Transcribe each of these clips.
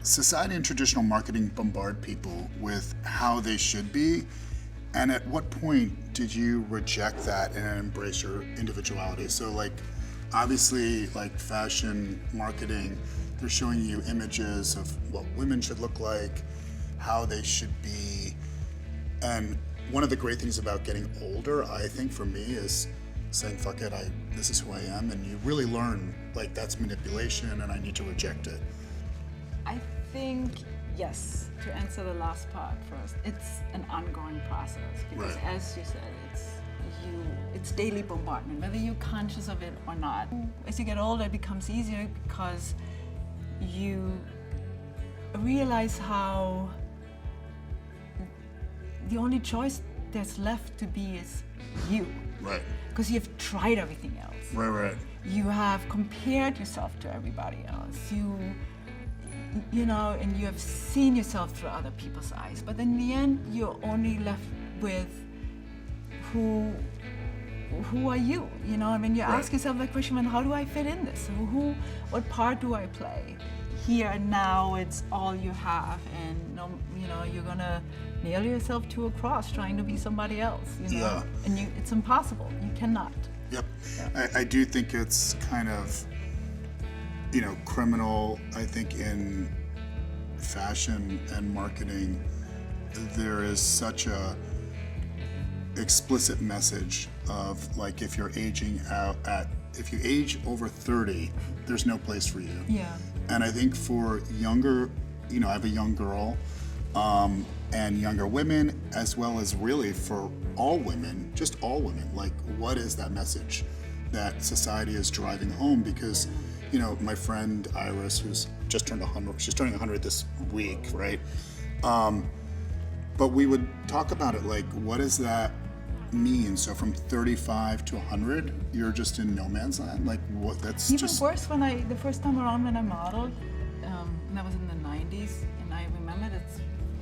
society and traditional marketing bombard people with how they should be. And at what point did you reject that and embrace your individuality? So like, obviously, like fashion marketing, they're showing you images of what women should look like, how they should be. And one of the great things about getting older, I think for me, is saying, fuck it, this is who I am. And you really learn, like, that's manipulation and I need to reject it. I think, yes, to answer the last part first, it's an ongoing process because Right. as you said, it's daily bombardment, whether you're conscious of it or not. As you get older, it becomes easier because you realize how the only choice there's left to be is you. Right. Because you've tried everything else. Right. You have compared yourself to everybody else. You know, and you have seen yourself through other people's eyes. But in the end, you're only left with who are you? You know, I mean, you ask yourself that question, well, how do I fit in this? What part do I play? Here and now, it's all you have, and you know, you're gonna nail yourself to a cross trying to be somebody else. You know, Yeah. and it's impossible. You cannot. Yep. I do think it's kind of, you know, criminal. I think in fashion and marketing, there is such a explicit message of like, if you're aging out if you age over 30, there's no place for you. Yeah. And I think for younger, you know, I have a young girl, and younger women, as well as really for all women, just all women, like, what is that message that society is driving home? Because, you know, my friend Iris, who's just turned 100, she's turning 100 this week, right? But we would talk about it like, what does that mean? So from 35 to 100, you're just in no man's land? Like, what? That's Even just... worse, the first time around when I modeled, and that was in the 90s, and I remember that,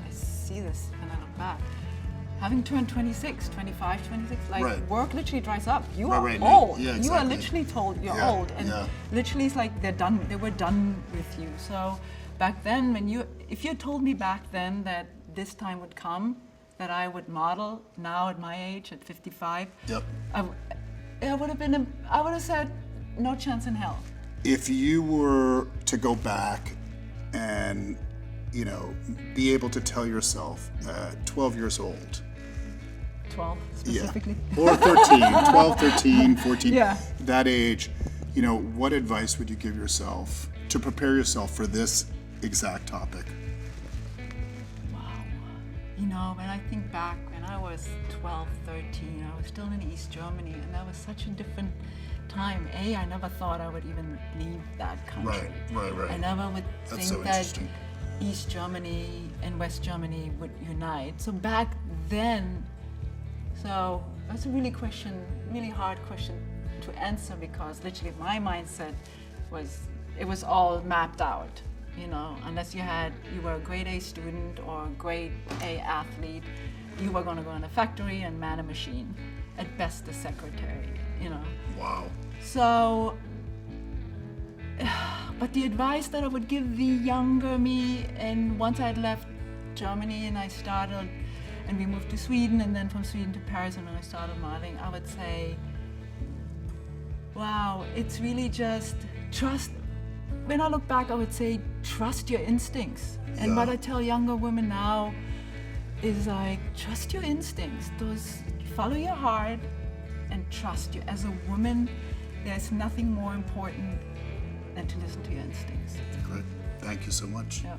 I see this when I look back. Having turned 26, 25, 26, like Right. work literally dries up. You are Right. old. Yeah, You are exactly. literally told you're Yeah, old. And yeah. literally it's like they were done with you. So back then, if you told me back then that this time would come, that I would model now at my age, at 55, Yep. I would have said, no chance in hell. If you were to go back and, you know, be able to tell yourself at 12 years old, 12 specifically. yeah, or 13, 12, 13, 14, Yeah. that age, you know, what advice would you give yourself to prepare yourself for this exact topic? Wow. You know, when I think back when I was 12, 13, I was still in East Germany, and that was such a different time. I never thought I would even leave that country. Right. I never would That's think so that interesting. East Germany and West Germany would unite. So back then, so that's a really hard question to answer, because literally my mindset was all mapped out. You know, unless you were a grade A student or a grade A athlete, you were going to go in a factory and man a machine, at best a secretary, you know. Wow. So, but the advice that I would give the younger me, and once I'd left Germany and and we moved to Sweden, and then from Sweden to Paris, and then I started modeling, I would say, wow, it's really just trust. When I look back, I would say, trust your instincts. And what I tell younger women now is like, trust your instincts. Follow your heart and trust you. As a woman, there's nothing more important than to listen to your instincts. Great. Thank you so much. Yeah.